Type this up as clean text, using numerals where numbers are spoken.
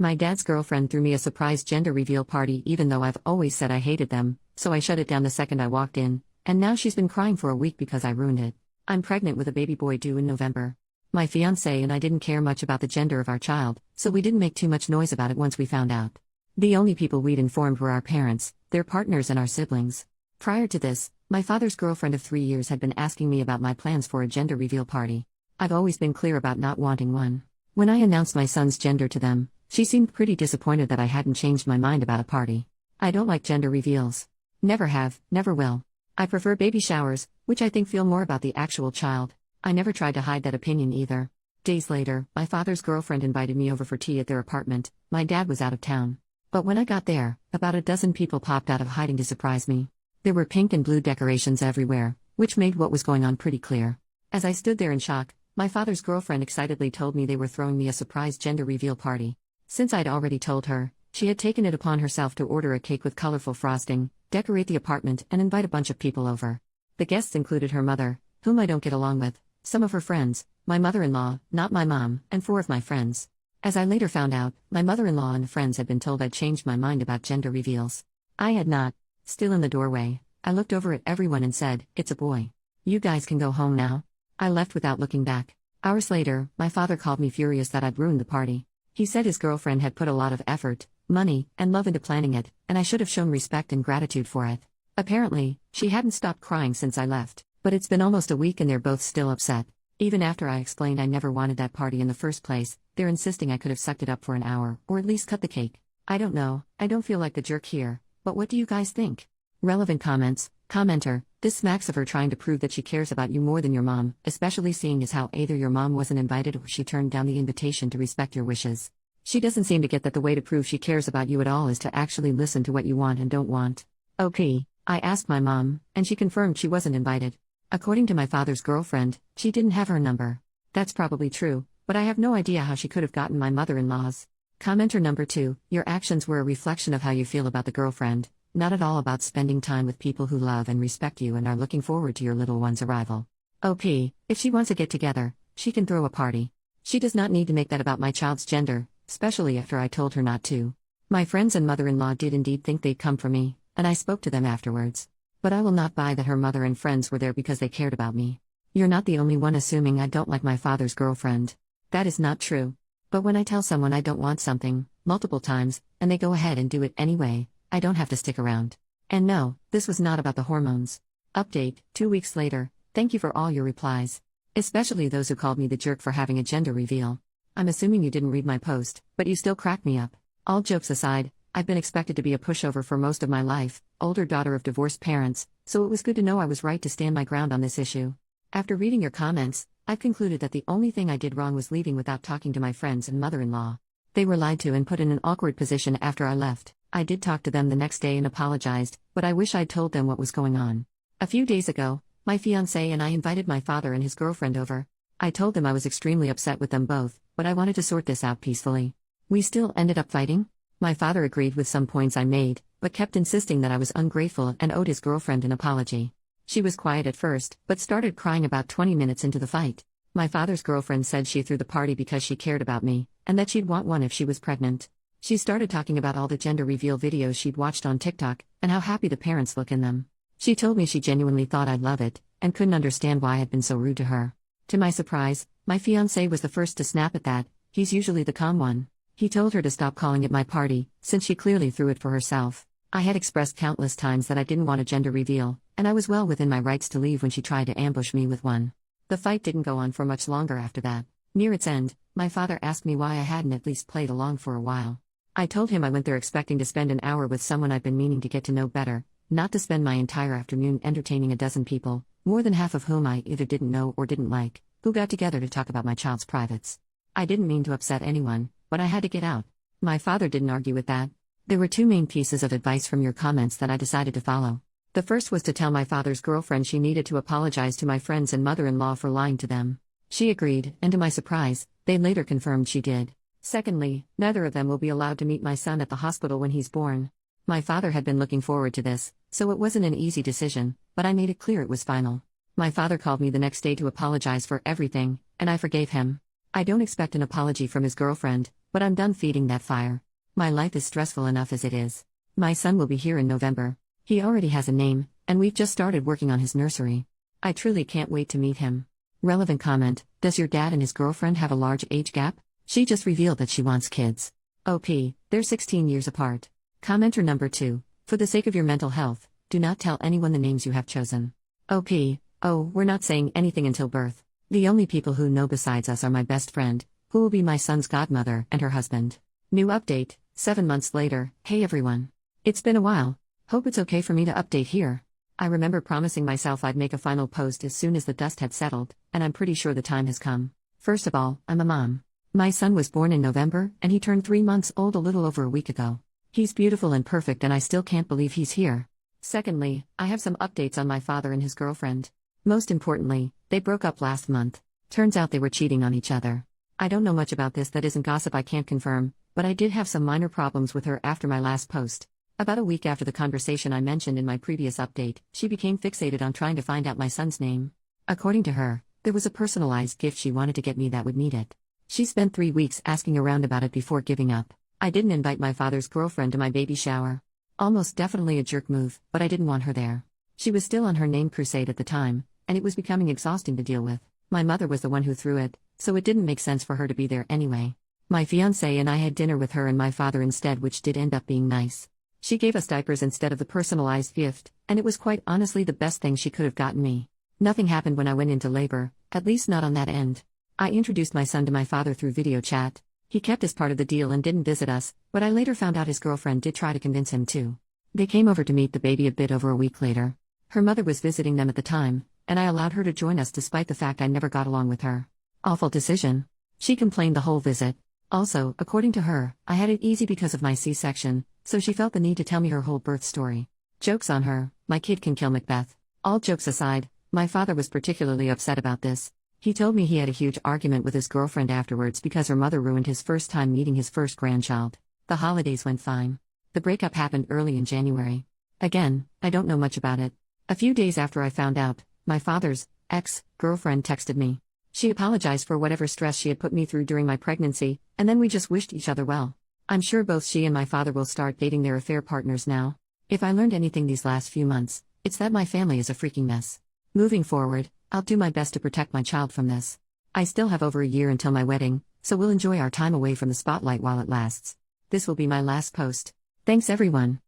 My dad's girlfriend threw me a surprise gender reveal party even though I've always said I hated them, so I shut it down the second I walked in, and now she's been crying for a week because I ruined it. I'm pregnant with a baby boy due in November. My fiancé and I didn't care much about the gender of our child, so we didn't make too much noise about it once we found out. The only people we'd informed were our parents, their partners and our siblings. Prior to this, my father's girlfriend of 3 years had been asking me about my plans for a gender reveal party. I've always been clear about not wanting one. When I announced my son's gender to them, she seemed pretty disappointed that I hadn't changed my mind about a party. I don't like gender reveals. Never have, never will. I prefer baby showers, which I think feel more about the actual child. I never tried to hide that opinion either. Days later, my father's girlfriend invited me over for tea at their apartment. My dad was out of town. But when I got there, about a dozen people popped out of hiding to surprise me. There were pink and blue decorations everywhere, which made what was going on pretty clear. As I stood there in shock, my father's girlfriend excitedly told me they were throwing me a surprise gender reveal party. Since I'd already told her, she had taken it upon herself to order a cake with colorful frosting, decorate the apartment, and invite a bunch of people over. The guests included her mother, whom I don't get along with, some of her friends, my mother-in-law, not my mom, and 4 of my friends. As I later found out, my mother-in-law and friends had been told I'd changed my mind about gender reveals. I had not. Still in the doorway, I looked over at everyone and said, "It's a boy. You guys can go home now." I left without looking back. Hours later, my father called me furious that I'd ruined the party. He said his girlfriend had put a lot of effort, money, and love into planning it, and I should have shown respect and gratitude for it. Apparently, she hadn't stopped crying since I left, but it's been almost a week and they're both still upset. Even after I explained I never wanted that party in the first place, they're insisting I could have sucked it up for an hour, or at least cut the cake. I don't know, I don't feel like the jerk here, but what do you guys think? Relevant comments. Commenter, this smacks of her trying to prove that she cares about you more than your mom, especially seeing as how either your mom wasn't invited or she turned down the invitation to respect your wishes. She doesn't seem to get that the way to prove she cares about you at all is to actually listen to what you want and don't want. Okay, I asked my mom, and she confirmed she wasn't invited. According to my father's girlfriend, she didn't have her number. That's probably true, but I have no idea how she could have gotten my mother-in-law's. Commenter number 2, your actions were a reflection of how you feel about the girlfriend, not at all about spending time with people who love and respect you and are looking forward to your little one's arrival. OP, if she wants to get together, she can throw a party. She does not need to make that about my child's gender, especially after I told her not to. My friends and mother-in-law did indeed think they'd come for me, and I spoke to them afterwards. But I will not buy that her mother and friends were there because they cared about me. You're not the only one assuming I don't like my father's girlfriend. That is not true. But when I tell someone I don't want something, multiple times, and they go ahead and do it anyway, I don't have to stick around. And no, this was not about the hormones. Update, 2 weeks later, thank you for all your replies. Especially those who called me the jerk for having a gender reveal. I'm assuming you didn't read my post, but you still cracked me up. All jokes aside, I've been expected to be a pushover for most of my life, older daughter of divorced parents, so it was good to know I was right to stand my ground on this issue. After reading your comments, I've concluded that the only thing I did wrong was leaving without talking to my friends and mother-in-law. They were lied to and put in an awkward position after I left. I did talk to them the next day and apologized, but I wish I'd told them what was going on. A few days ago, my fiancé and I invited my father and his girlfriend over. I told them I was extremely upset with them both, but I wanted to sort this out peacefully. We still ended up fighting. My father agreed with some points I made, but kept insisting that I was ungrateful and owed his girlfriend an apology. She was quiet at first, but started crying about 20 minutes into the fight. My father's girlfriend said she threw the party because she cared about me, and that she'd want one if she was pregnant. She started talking about all the gender reveal videos she'd watched on TikTok, and how happy the parents look in them. She told me she genuinely thought I'd love it, and couldn't understand why I'd been so rude to her. To my surprise, my fiancé was the first to snap at that. He's usually the calm one. He told her to stop calling it my party, since she clearly threw it for herself. I had expressed countless times that I didn't want a gender reveal, and I was well within my rights to leave when she tried to ambush me with one. The fight didn't go on for much longer after that. Near its end, my father asked me why I hadn't at least played along for a while. I told him I went there expecting to spend an hour with someone I'd been meaning to get to know better, not to spend my entire afternoon entertaining a dozen people, more than half of whom I either didn't know or didn't like, who got together to talk about my child's privates. I didn't mean to upset anyone, but I had to get out. My father didn't argue with that. There were 2 main pieces of advice from your comments that I decided to follow. The first was to tell my father's girlfriend she needed to apologize to my friends and mother-in-law for lying to them. She agreed, and to my surprise, they later confirmed she did. Secondly, neither of them will be allowed to meet my son at the hospital when he's born. My father had been looking forward to this, so it wasn't an easy decision, but I made it clear it was final. My father called me the next day to apologize for everything, and I forgave him. I don't expect an apology from his girlfriend, but I'm done feeding that fire. My life is stressful enough as it is. My son will be here in November. He already has a name, and we've just started working on his nursery. I truly can't wait to meet him. Relevant comment: does your dad and his girlfriend have a large age gap? She just revealed that she wants kids. OP, they're 16 years apart. Commenter number 2: for the sake of your mental health, do not tell anyone the names you have chosen. OP, oh, we're not saying anything until birth. The only people who know besides us are my best friend, who will be my son's godmother, and her husband. New update, 7 months later. Hey everyone. It's been a while. Hope it's okay for me to update here. I remember promising myself I'd make a final post as soon as the dust had settled, and I'm pretty sure the time has come. First of all, I'm a mom. My son was born in November, and he turned 3 months old a little over a week ago. He's beautiful and perfect, and I still can't believe he's here. Secondly, I have some updates on my father and his girlfriend. Most importantly, they broke up last month. Turns out they were cheating on each other. I don't know much about this that isn't gossip I can't confirm, but I did have some minor problems with her after my last post. About a week after the conversation I mentioned in my previous update, she became fixated on trying to find out my son's name. According to her, there was a personalized gift she wanted to get me that would need it. She spent 3 weeks asking around about it before giving up. I didn't invite my father's girlfriend to my baby shower. Almost definitely a jerk move, but I didn't want her there. She was still on her name crusade at the time, and it was becoming exhausting to deal with. My mother was the one who threw it, so it didn't make sense for her to be there anyway. My fiancé and I had dinner with her and my father instead, which did end up being nice. She gave us diapers instead of the personalized gift, and it was quite honestly the best thing she could have gotten me. Nothing happened when I went into labor, at least not on that end. I introduced my son to my father through video chat. He kept his part of the deal and didn't visit us, but I later found out his girlfriend did try to convince him to. They came over to meet the baby a bit over a week later. Her mother was visiting them at the time, and I allowed her to join us despite the fact I never got along with her. Awful decision. She complained the whole visit. Also, according to her, I had it easy because of my C-section, so she felt the need to tell me her whole birth story. Joke's on her, my kid can kill Macbeth. All jokes aside, my father was particularly upset about this. He told me he had a huge argument with his girlfriend afterwards because her mother ruined his first time meeting his first grandchild. The holidays went fine. The breakup happened early in January. Again, I don't know much about it. A few days after I found out, my father's ex-girlfriend texted me. She apologized for whatever stress she had put me through during my pregnancy, and then we just wished each other well. I'm sure both she and my father will start dating their affair partners now. If I learned anything these last few months, it's that my family is a freaking mess. Moving forward, I'll do my best to protect my child from this. I still have over a year until my wedding, so we'll enjoy our time away from the spotlight while it lasts. This will be my last post. Thanks everyone.